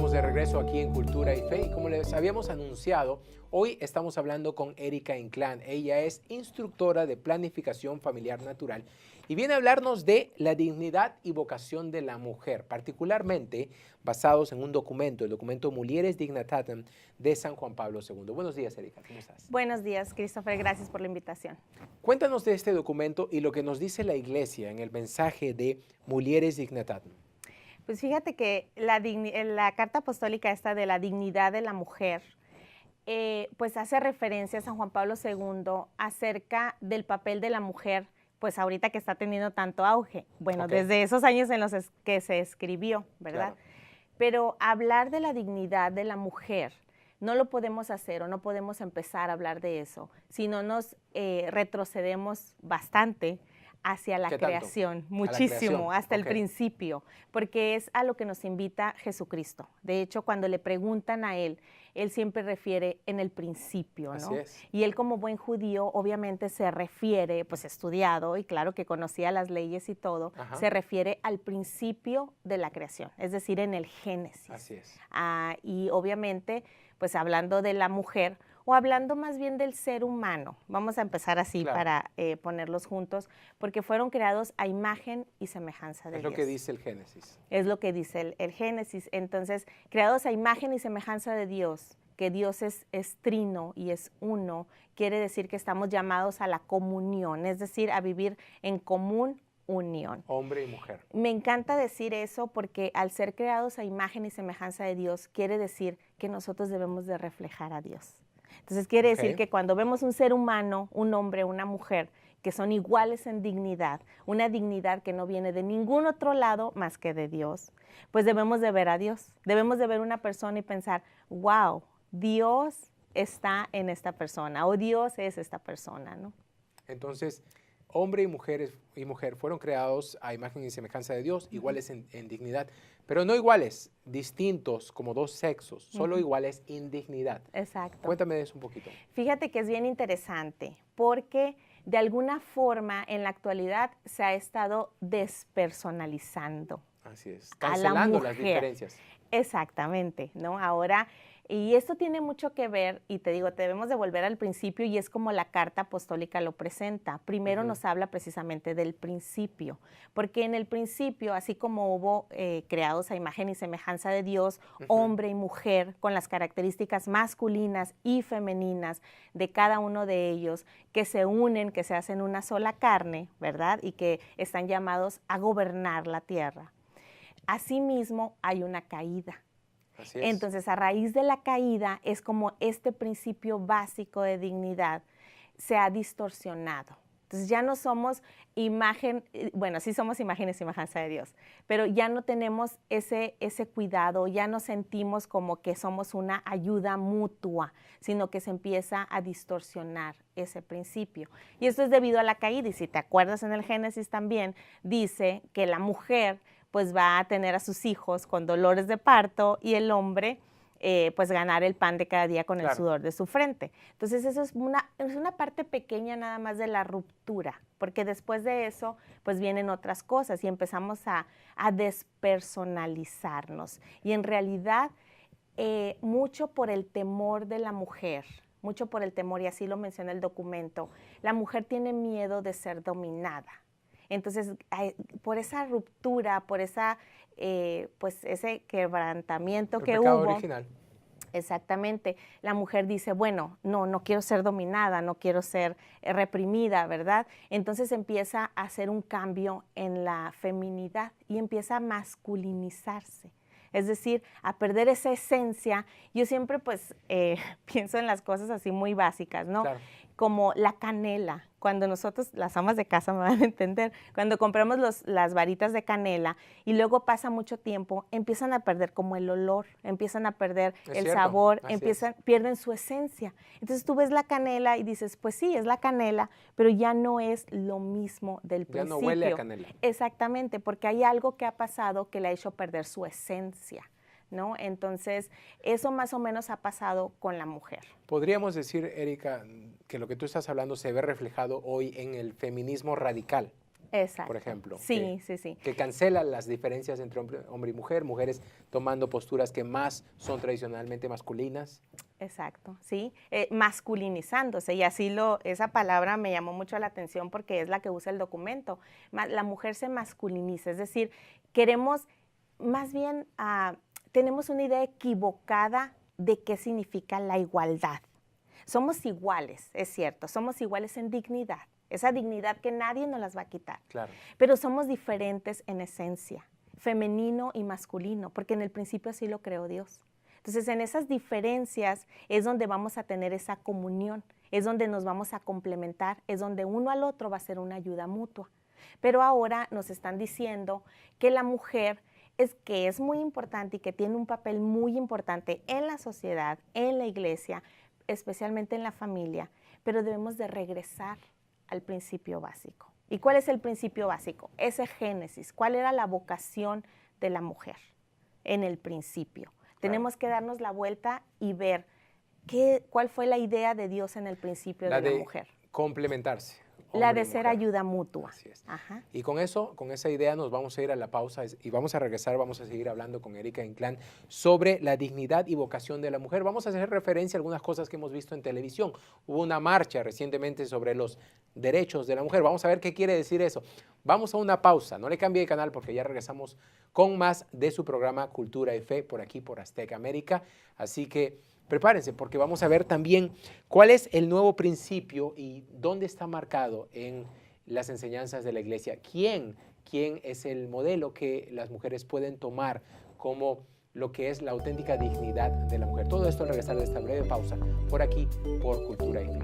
estamos de regreso aquí en Cultura y Fe y como les habíamos anunciado, hoy estamos hablando con Erika Inclán. Ella es instructora de planificación familiar natural y viene a hablarnos de la dignidad y vocación de la mujer, particularmente basados en un documento, el documento Mulieres Dignitatem de San Juan Pablo II. Buenos días, Erika, ¿cómo estás? Buenos días, Christopher, gracias por la invitación. Cuéntanos de este documento y lo que nos dice la Iglesia en el mensaje de Mulieres Dignitatem. Pues fíjate que la carta apostólica esta de la dignidad de la mujer, pues hace referencia a San Juan Pablo II acerca del papel de la mujer, pues ahorita que está teniendo tanto auge. Bueno, desde esos años en los que se escribió, ¿verdad? Claro. Pero hablar de la dignidad de la mujer no lo podemos hacer o no podemos empezar a hablar de eso si no nos retrocedemos bastante hacia la creación, muchísimo, hasta el principio, porque es a lo que nos invita Jesucristo. De hecho, cuando le preguntan a él siempre refiere en el principio, ¿no? Así es. Y él como buen judío, obviamente se refiere, pues estudiado, y claro que conocía las leyes y todo, se refiere al principio de la creación, es decir, en el Génesis. Así es. Y obviamente, pues hablando de la mujer, o hablando más bien del ser humano. Vamos a empezar así para ponerlos juntos, porque fueron creados a imagen y semejanza de Dios. Es lo que dice el Génesis. Es lo que dice el Génesis. Entonces, creados a imagen y semejanza de Dios, que Dios es trino y es uno, quiere decir que estamos llamados a la comunión, es decir, a vivir en común unión. Hombre y mujer. Me encanta decir eso porque al ser creados a imagen y semejanza de Dios, quiere decir que nosotros debemos de reflejar a Dios. Entonces quiere decir que cuando vemos un ser humano, un hombre, una mujer, que son iguales en dignidad, una dignidad que no viene de ningún otro lado más que de Dios, pues debemos de ver a Dios. Debemos de ver una persona y pensar, wow, Dios está en esta persona o Dios es esta persona, ¿no? Entonces, hombre y mujer fueron creados a imagen y semejanza de Dios, iguales en dignidad, pero no iguales, distintos como dos sexos, solo iguales en dignidad. Exacto. Cuéntame de eso un poquito. Fíjate que es bien interesante porque de alguna forma en la actualidad se ha estado despersonalizando. Así es, cancelando las diferencias. Exactamente, ¿no? Ahora, y esto tiene mucho que ver, y te digo, debemos de volver al principio y es como la carta apostólica lo presenta. Primero nos habla precisamente del principio, porque en el principio, así como hubo creados a imagen y semejanza de Dios, hombre y mujer, con las características masculinas y femeninas de cada uno de ellos, que se unen, que se hacen una sola carne, ¿verdad? Y que están llamados a gobernar la tierra. Asimismo, hay una caída. Así es. Entonces, a raíz de la caída, es como este principio básico de dignidad se ha distorsionado. Entonces, ya no somos imagen, bueno, sí somos imagen y semejanza de Dios, pero ya no tenemos ese cuidado, ya no sentimos como que somos una ayuda mutua, sino que se empieza a distorsionar ese principio. Y esto es debido a la caída, y si te acuerdas en el Génesis también, dice que la mujer pues va a tener a sus hijos con dolores de parto y el hombre pues ganar el pan de cada día con el sudor de su frente. Entonces eso es una parte pequeña nada más de la ruptura, porque después de eso pues vienen otras cosas y empezamos a despersonalizarnos. Y en realidad mucho por el temor de la mujer, mucho por el temor, y así lo menciona el documento, la mujer tiene miedo de ser dominada. Entonces, por esa ruptura, por pues ese quebrantamiento que hubo. El pecado original. Exactamente. La mujer dice, bueno, no quiero ser dominada, no quiero ser reprimida, ¿verdad? Entonces empieza a hacer un cambio en la feminidad y empieza a masculinizarse. Es decir, a perder esa esencia. Yo siempre pues pienso en las cosas así muy básicas, ¿no? Claro. Como la canela. Cuando nosotros, las amas de casa me van a entender, cuando compramos las varitas de canela y luego pasa mucho tiempo, empiezan a perder como el olor, empiezan a perder el sabor, pierden su esencia. Entonces tú ves la canela y dices, pues sí, es la canela, pero ya no es lo mismo del principio. Ya no huele a canela. Exactamente, porque hay algo que ha pasado que le ha hecho perder su esencia, ¿no? Entonces, eso más o menos ha pasado con la mujer. Podríamos decir, Erika, que lo que tú estás hablando se ve reflejado hoy en el feminismo radical. Exacto. por ejemplo. Sí, sí. Que cancela las diferencias entre hombre y mujer, mujeres tomando posturas que más son tradicionalmente masculinas. Exacto, sí, masculinizándose, y así esa palabra me llamó mucho la atención porque es la que usa el documento. La mujer se masculiniza, es decir, queremos, más bien, tenemos una idea equivocada de qué significa la igualdad. Somos iguales, es cierto, somos iguales en dignidad, esa dignidad que nadie nos las va a quitar. Claro. Pero somos diferentes en esencia, femenino y masculino, porque en el principio así lo creó Dios. Entonces, en esas diferencias es donde vamos a tener esa comunión, es donde nos vamos a complementar, es donde uno al otro va a ser una ayuda mutua. Pero ahora nos están diciendo que la mujer es muy importante y que tiene un papel muy importante en la sociedad, en la iglesia, especialmente en la familia, pero debemos de regresar al principio básico. ¿Y cuál es el principio básico? Ese Génesis. ¿Cuál era la vocación de la mujer en el principio? Tenemos que darnos la vuelta y ver cuál fue la idea de Dios en el principio de la mujer. Complementarse. La de ser ayuda mutua. Así es. Ajá. Y con eso, con esa idea nos vamos a ir a la pausa y vamos a regresar, vamos a seguir hablando con Erika Inclán sobre la dignidad y vocación de la mujer. Vamos a hacer referencia a algunas cosas que hemos visto en televisión. Hubo una marcha recientemente sobre los derechos de la mujer. Vamos a ver qué quiere decir eso. Vamos a una pausa, no le cambie de canal porque ya regresamos con más de su programa Cultura y Fe por aquí, por Azteca América. Así que prepárense porque vamos a ver también cuál es el nuevo principio y dónde está marcado en las enseñanzas de la iglesia. ¿Quién es el modelo que las mujeres pueden tomar como lo que es la auténtica dignidad de la mujer? Todo esto al regresar de esta breve pausa por aquí, por Cultura y Fe.